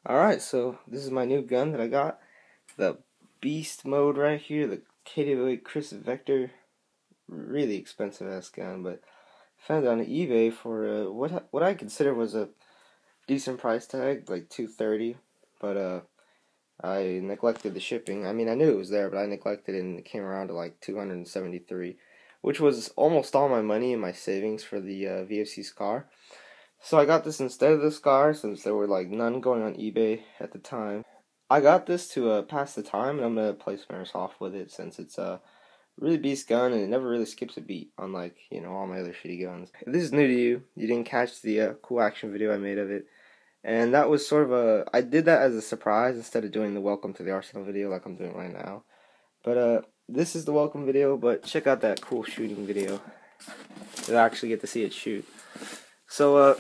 Alright, so this is my new gun that I got. The Beast mode right here, the KRISS Vector. Really expensive ass gun, but found it on eBay for what I consider was a decent price tag, like $230. But I neglected the shipping. I mean, I knew it was there, but I neglected it, and it came around to like $273, which was almost all my money in my savings for the VFC Scar. So I got this instead of the Scar, since there were like none going on eBay at the time. I got this to pass the time, and I'm gonna play some Airsoft with it, since it's a really beast gun and it never really skips a beat, unlike all my other shitty guns. If this is new to you, you didn't catch the cool action video I made of it, and that was sort of I did that as a surprise instead of doing the welcome to the arsenal video like I'm doing right now. But this is the welcome video, but check out that cool shooting video. You'll actually get to see it shoot. So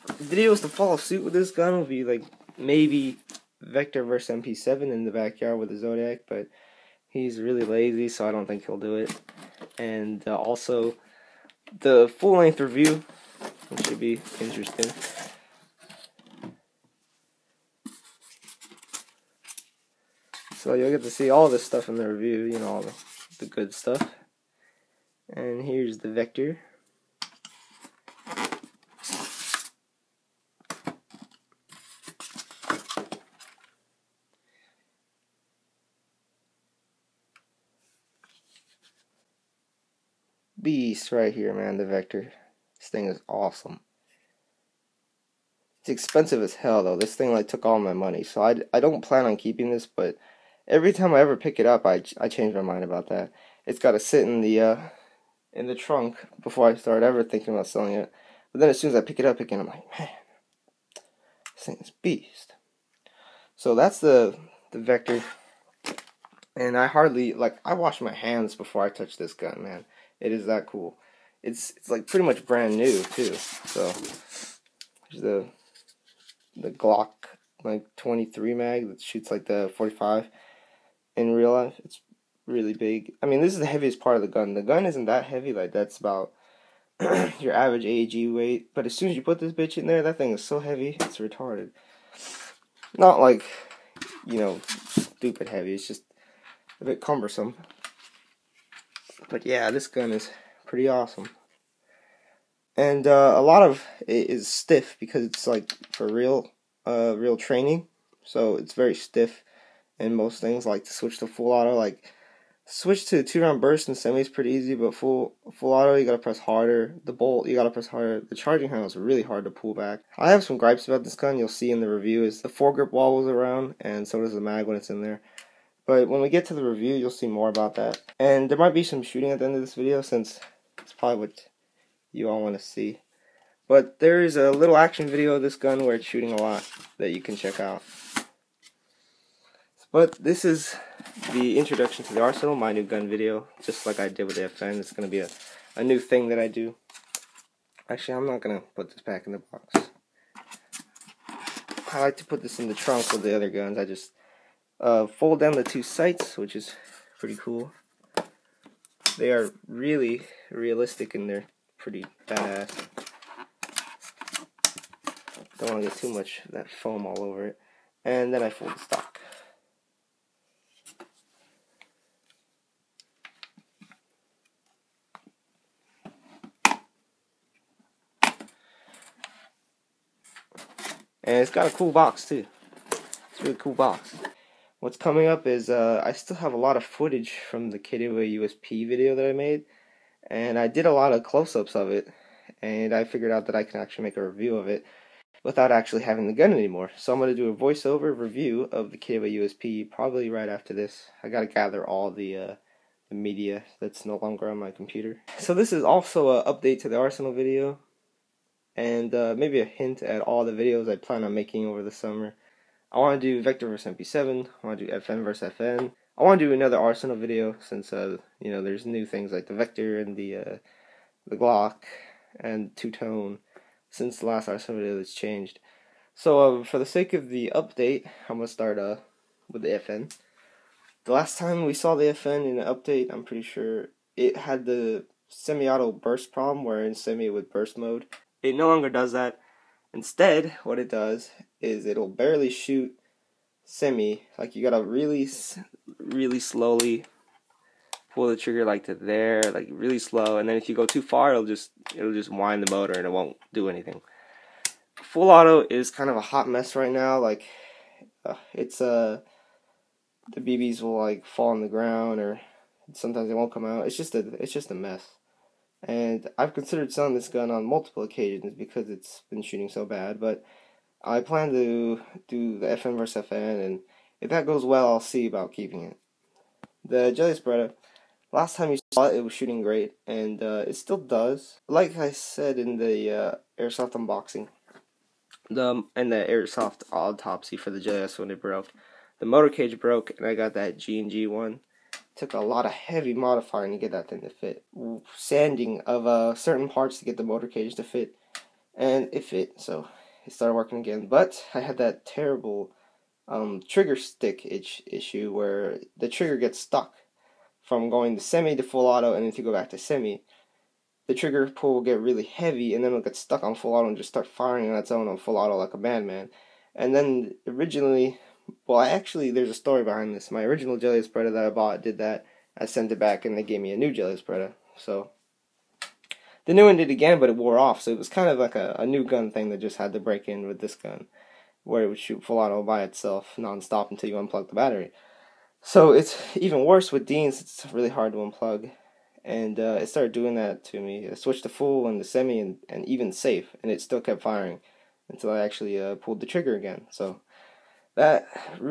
videos to follow suit with this gun will be like maybe Vector vs MP7 in the backyard with the Zodiac, but he's really lazy, so I don't think he'll do it. And also the full-length review, which should be interesting. So you'll get to see all this stuff in the review, all the good stuff. And here's the Vector. Beast right here, man, the Vector. This thing is awesome. It's expensive as hell, though. This thing like took all my money, so I don't plan on keeping this, but every time I ever pick it up, I change my mind about that. It's got to sit in the trunk before I start ever thinking about selling it. But then as soon as I pick it up again, I'm like, man, this thing is beast. So that's the Vector. And I hardly, I wash my hands before I touch this gun, man. It is that cool. It's like pretty much brand new too. So there's the Glock like 23 mag that shoots like the 45 in real life. It's really big. I mean, this is the heaviest part of the gun. The gun isn't that heavy, like that's about your average AEG weight. But as soon as you put this bitch in there, that thing is so heavy, it's retarded. Not like, stupid heavy. It's just a bit cumbersome. But yeah, this gun is pretty awesome. And a lot of it is stiff because it's like for real training. So it's very stiff in most things. Like to switch to full auto, like switch to 2-round burst and semi is pretty easy, but full auto you gotta press harder. The bolt you gotta press harder. The charging handle is really hard to pull back. I have some gripes about this gun. You'll see in the review is the foregrip wobbles around, and so does the mag when it's in there. But when we get to the review, you'll see more about that. And there might be some shooting at the end of this video, since it's probably what you all want to see. But there is a little action video of this gun where it's shooting a lot that you can check out. But this is the introduction to the Arsenal, my new gun video, just like I did with the FN. It's going to be a new thing that I do. Actually, I'm not going to put this back in the box. I like to put this in the trunk with the other guns. I just fold down the two sights, which is pretty cool. They are really realistic and they're pretty badass. Don't want to get too much of that foam all over it. And then I fold the stock. And it's got a cool box too. It's a really cool box. What's coming up is I still have a lot of footage from the KRISS USP video that I made, and I did a lot of close-ups of it, and I figured out that I can actually make a review of it without actually having the gun anymore. So I'm going to do a voiceover review of the KRISS USP probably right after this. I got to gather all the media that's no longer on my computer. So this is also an update to the Arsenal video, and maybe a hint at all the videos I plan on making over the summer. I want to do Vector vs MP7, I want to do FN vs FN. I want to do another Arsenal video since, there's new things like the Vector and the Glock and two-tone since the last Arsenal video that's changed. So for the sake of the update, I'm going to start with the FN. The last time we saw the FN in an update, I'm pretty sure it had the semi-auto burst problem where in semi it would burst mode. It no longer does that. Instead, what it does is it'll barely shoot semi. Like you gotta really slowly pull the trigger like to there, like really slow, and then if you go too far, it'll just wind the motor and it won't do anything. Full auto is kind of a hot mess right now. Like it's the BBs will like fall on the ground, or sometimes they won't come out. It's just a mess. And I've considered selling this gun on multiple occasions because it's been shooting so bad, but I plan to do the FN vs FN, and if that goes well, I'll see about keeping it. The Jelly Spreader, last time you saw it, it was shooting great, and it still does. Like I said in the Airsoft unboxing, the Airsoft autopsy for the JS when it broke, the motor cage broke, and I got that G&G one. Took a lot of heavy modifying to get that thing to fit. Sanding of certain parts to get the motor cage to fit, and it fit, so it started working again. But I had that terrible trigger stick issue where the trigger gets stuck from going to semi to full auto, and then if you go back to semi, the trigger pull will get really heavy, and then it'll get stuck on full auto and just start firing on its own on full auto like a madman. And then originally, well, actually, there's a story behind this. My original jelly spreader that I bought did that. I sent it back, and they gave me a new jelly spreader. So the new one did again, but it wore off. So it was kind of like a new gun thing that just had to break in with this gun, where it would shoot full auto by itself non-stop until you unplug the battery. So it's even worse with Dean's. It's really hard to unplug, and it started doing that to me. I switched to full and the semi and even safe, and it still kept firing until I actually pulled the trigger again. So that I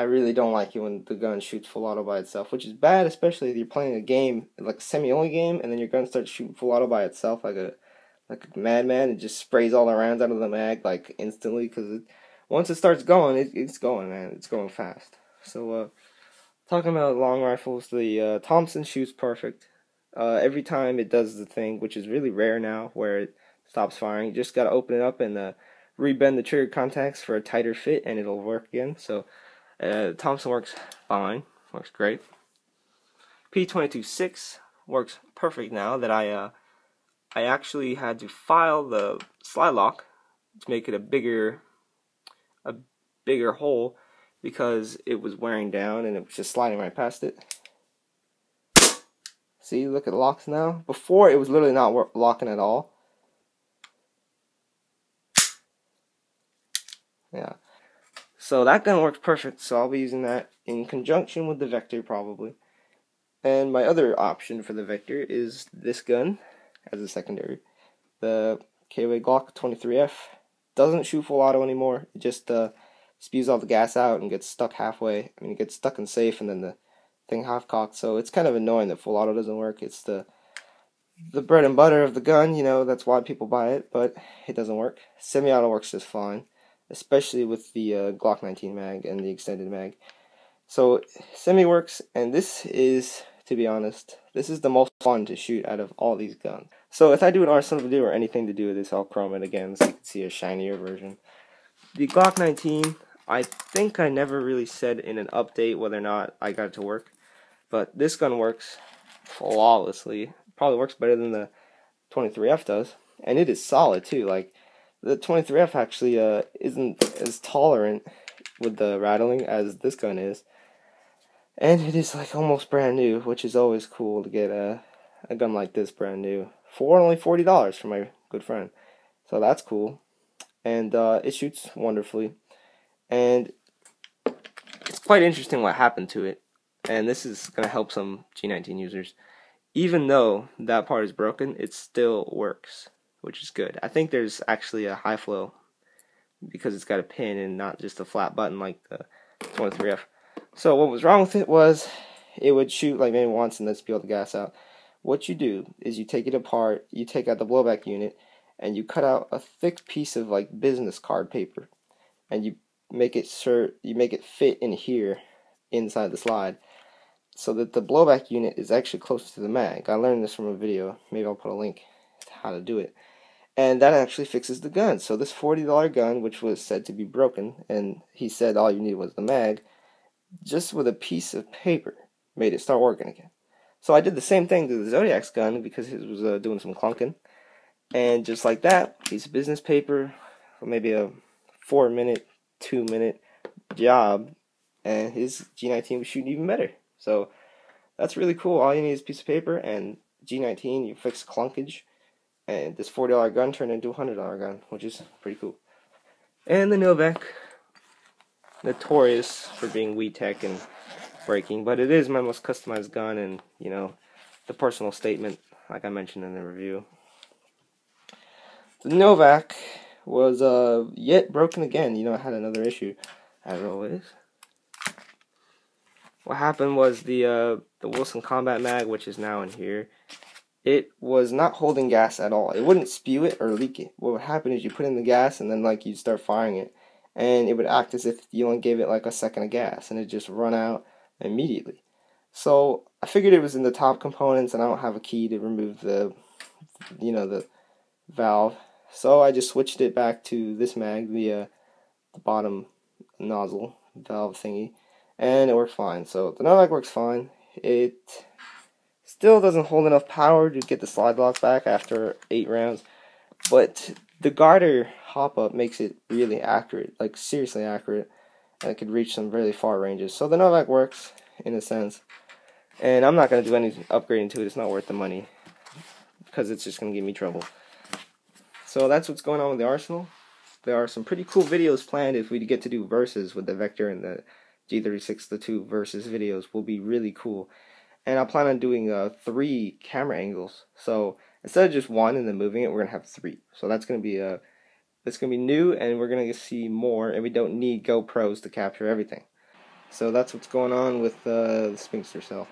really don't like it when the gun shoots full auto by itself, which is bad, especially if you're playing a game, like a semi-only game, and then your gun starts shooting full auto by itself like a madman. It just sprays all the rounds out of the mag like instantly, because once it starts going, it's going, man. It's going fast. So talking about long rifles, the Thompson shoots perfect. Every time it does the thing, which is really rare now, where it stops firing. You just gotta open it up and rebend the trigger contacts for a tighter fit, and it'll work again. So Thompson works fine, works great. P22.6 works perfect now that I actually had to file the slide lock to make it a bigger hole, because it was wearing down and it was just sliding right past it. See, look at the locks now. Before, it was literally not locking at all. Yeah. So that gun works perfect, so I'll be using that in conjunction with the Vector probably. And my other option for the Vector is this gun as a secondary. The KRISS Glock 23F doesn't shoot full auto anymore. It just spews all the gas out and gets stuck halfway. I mean, it gets stuck and safe, and then the thing half-cocked. So it's kind of annoying that full auto doesn't work. It's the bread and butter of the gun, you know, that's why people buy it, but it doesn't work. Semi-auto works just fine, especially with the Glock 19 mag and the extended mag. So semi works, and this is, to be honest, this is the most fun to shoot out of all these guns. So if I do an Arsenal video or anything to do with this, I'll chrome it again so you can see a shinier version. The Glock 19, I think I never really said in an update whether or not I got it to work, but this gun works flawlessly. Probably works better than the 23F does, and it is solid too. Like, the 23F actually isn't as tolerant with the rattling as this gun is, and it is like almost brand new, which is always cool to get a gun like this brand new for only $40 from my good friend. So that's cool, and it shoots wonderfully, and it's quite interesting what happened to it, and this is going to help some G19 users. Even though that part is broken, it still works, which is good. I think there's actually a high flow because it's got a pin and not just a flat button like the 23F. So what was wrong with it was it would shoot like maybe once and then spew the gas out. What you do is you take it apart, you take out the blowback unit, and you cut out a thick piece of like business card paper, and you make it fit in here inside the slide, so that the blowback unit is actually close to the mag. I learned this from a video. Maybe I'll put a link to how to do it. And that actually fixes the gun. So this $40 gun, which was said to be broken, and he said all you needed was the mag, just with a piece of paper made it start working again. So I did the same thing to the Zodiac's gun because it was doing some clunking. And just like that, piece of business paper, maybe a 4-minute, 2-minute job, and his G19 was shooting even better. So that's really cool. All you need is a piece of paper and G19. You fix clunkage, and this $40 gun turned into a $100 gun, which is pretty cool. And the Novak, notorious for being weed tech and breaking, but it is my most customized gun, and you know, the personal statement, like I mentioned in the review. The Novak was yet broken again. You know, it had another issue, as always. What happened was the Wilson Combat Mag, which is now in here, it was not holding gas at all. It wouldn't spew it or leak it. What would happen is you put in the gas and then like you'd start firing it, and it would act as if you only gave it like a second of gas, and it'd just run out immediately. So I figured it was in the top components, and I don't have a key to remove the valve. So I just switched it back to this mag, the bottom nozzle valve thingy, and it worked fine. So the Novak works fine. It still doesn't hold enough power to get the slide lock back after 8 rounds, but the garter hop up makes it really accurate, like seriously accurate, and it could reach some really far ranges. So the Novak works in a sense, and I'm not going to do any upgrading to it. It's not worth the money because it's just going to give me trouble. So that's what's going on with the Arsenal. There are some pretty cool videos planned if we get to do versus with the Vector and the G36. The 2 versus videos will be really cool. And I plan on doing 3 camera angles. So instead of just 1 and then moving it, we're gonna have 3. So that's gonna be new, and we're gonna see more. And we don't need GoPros to capture everything. So that's what's going on with the Sphinxter cell.